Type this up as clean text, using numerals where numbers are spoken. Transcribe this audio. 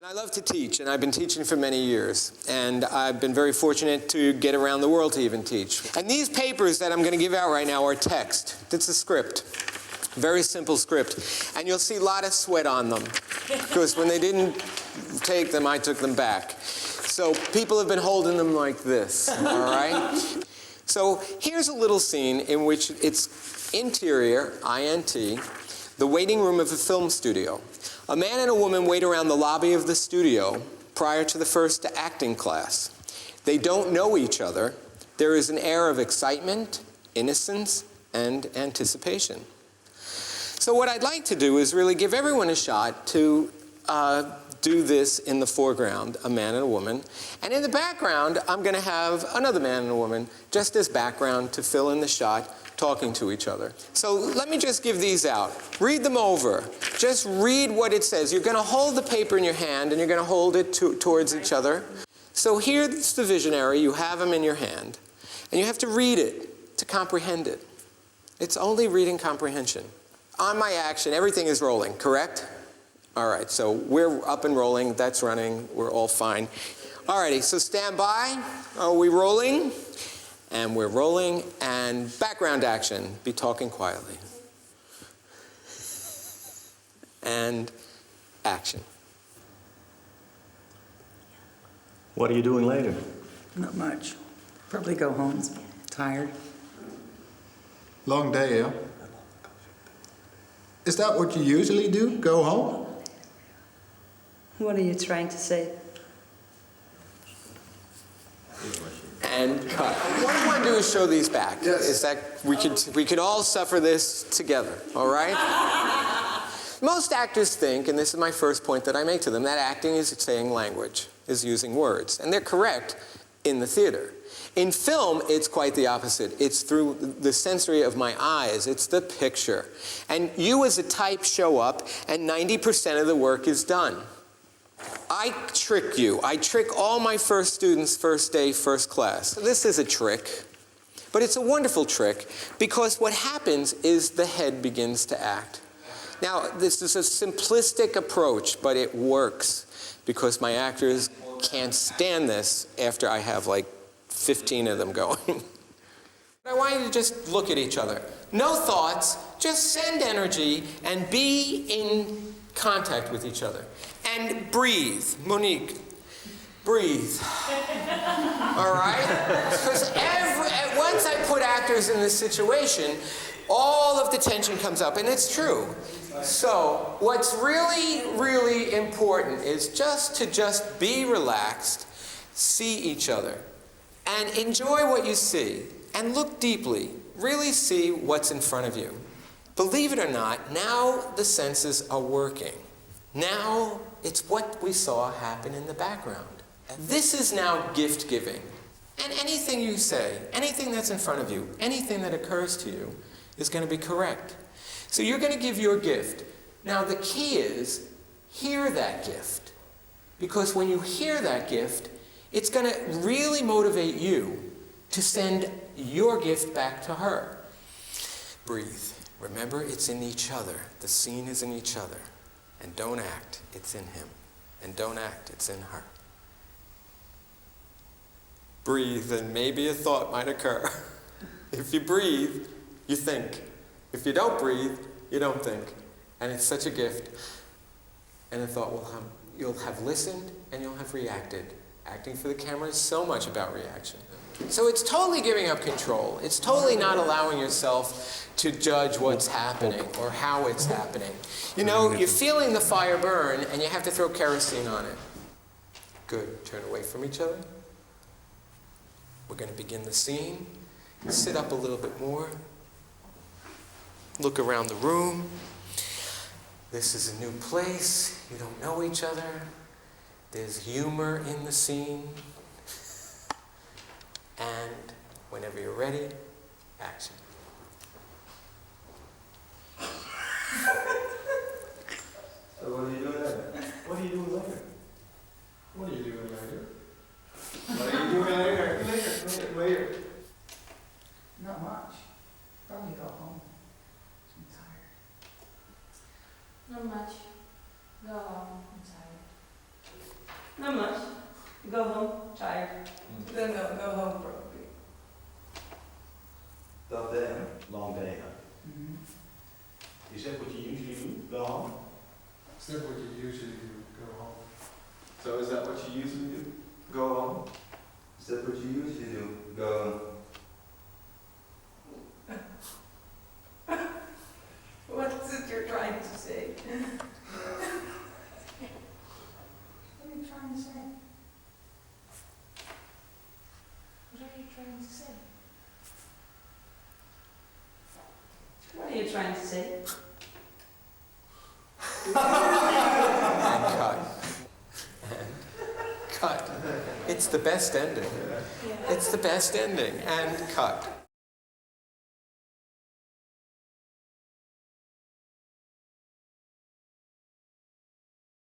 I love to teach, and I've been teaching for many years, and I've been very fortunate to get around the world to even teach. And these papers that I'm going to give out right now are text. It's a script, very simple script, and you'll see a lot of sweat on them, because when they didn't take them, I took them back. So people have been holding them like this, all right? So here's a little scene in which it's interior, INT, the waiting room of a film studio. A man and a woman wait around the lobby of the studio prior to the first acting class. They don't know each other. There is an air of excitement, innocence, and anticipation. So what I'd like to do is really give everyone a shot to do this in the foreground, a man and a woman. And in the background, I'm going to have another man and a woman, just as background to fill in the shot, talking to each other. So let me just give these out. Read them over. Just read what it says. You're going to hold the paper in your hand, and you're going to hold it towards each other. So here's the visionary. You have them in your hand. And you have to read it to comprehend it. It's only reading comprehension. On my action, everything is rolling, correct? All right, so we're up and rolling. That's running. We're all fine. All righty, so stand by. Are we rolling? And we're rolling, and background action, be talking quietly. And action. What are you doing later? Not much. Probably go home. Tired. Long day, yeah? Is that what you usually do? Go home? What are you trying to say? And cut. What I want to do is show these back. Yes. Is that we could all suffer this together, all right? Most actors think, and this is my first point that I make to them, that acting is saying language, is using words. And they're correct in the theater. In film, it's quite the opposite. It's through the sensory of my eyes. It's the picture. And you as a type show up, and 90% of the work is done. I trick you. I trick all my first students first day, first class. This is a trick, but it's a wonderful trick because what happens is the head begins to act. Now, this is a simplistic approach, but it works because my actors can't stand this after I have like 15 of them going. I want you to just look at each other. No thoughts, just send energy and be in contact with each other. And breathe. Monique, breathe. All right? Because once I put actors in this situation, all of the tension comes up, and it's true. So what's really, really important is just to be relaxed, see each other, and enjoy what you see, and look deeply. Really see what's in front of you. Believe it or not, now the senses are working. Now it's what we saw happen in the background. This is now gift giving. And anything you say, anything that's in front of you, anything that occurs to you is going to be correct. So you're going to give your gift. Now the key is, hear that gift. Because when you hear that gift, it's going to really motivate you to send your gift back to her. Breathe. Remember, it's in each other. The scene is in each other. And don't act, it's in him. And don't act, it's in her. Breathe, and maybe a thought might occur. If you breathe, you think. If you don't breathe, you don't think. And it's such a gift. And a thought you'll have listened and you'll have reacted. Acting for the camera is so much about reaction. So it's totally giving up control. It's totally not allowing yourself to judge what's happening or how it's happening. You know, you're feeling the fire burn and you have to throw kerosene on it. Good. Turn away from each other. We're going to begin the scene. Sit up a little bit more. Look around the room. This is a new place. You don't know each other. There's humor in the scene. And whenever you're ready, action. So what are you doing later? What are you doing later? What are you doing later? What are you doing later? Not much. Probably go home. I'm tired. Not much. Go home. I'm tired. Not much. Go home, tired. Then go home probably. Tough day, huh? Long day, huh? Is that what you usually do? Go home? Is that what you usually do? Go home. So is that what you usually do? Go home? Is that what you usually do? Go What's it you're trying to say? What are you trying to say? What are you trying to say? What are you trying to say? And cut. And cut. It's the best ending. It's the best ending. And cut.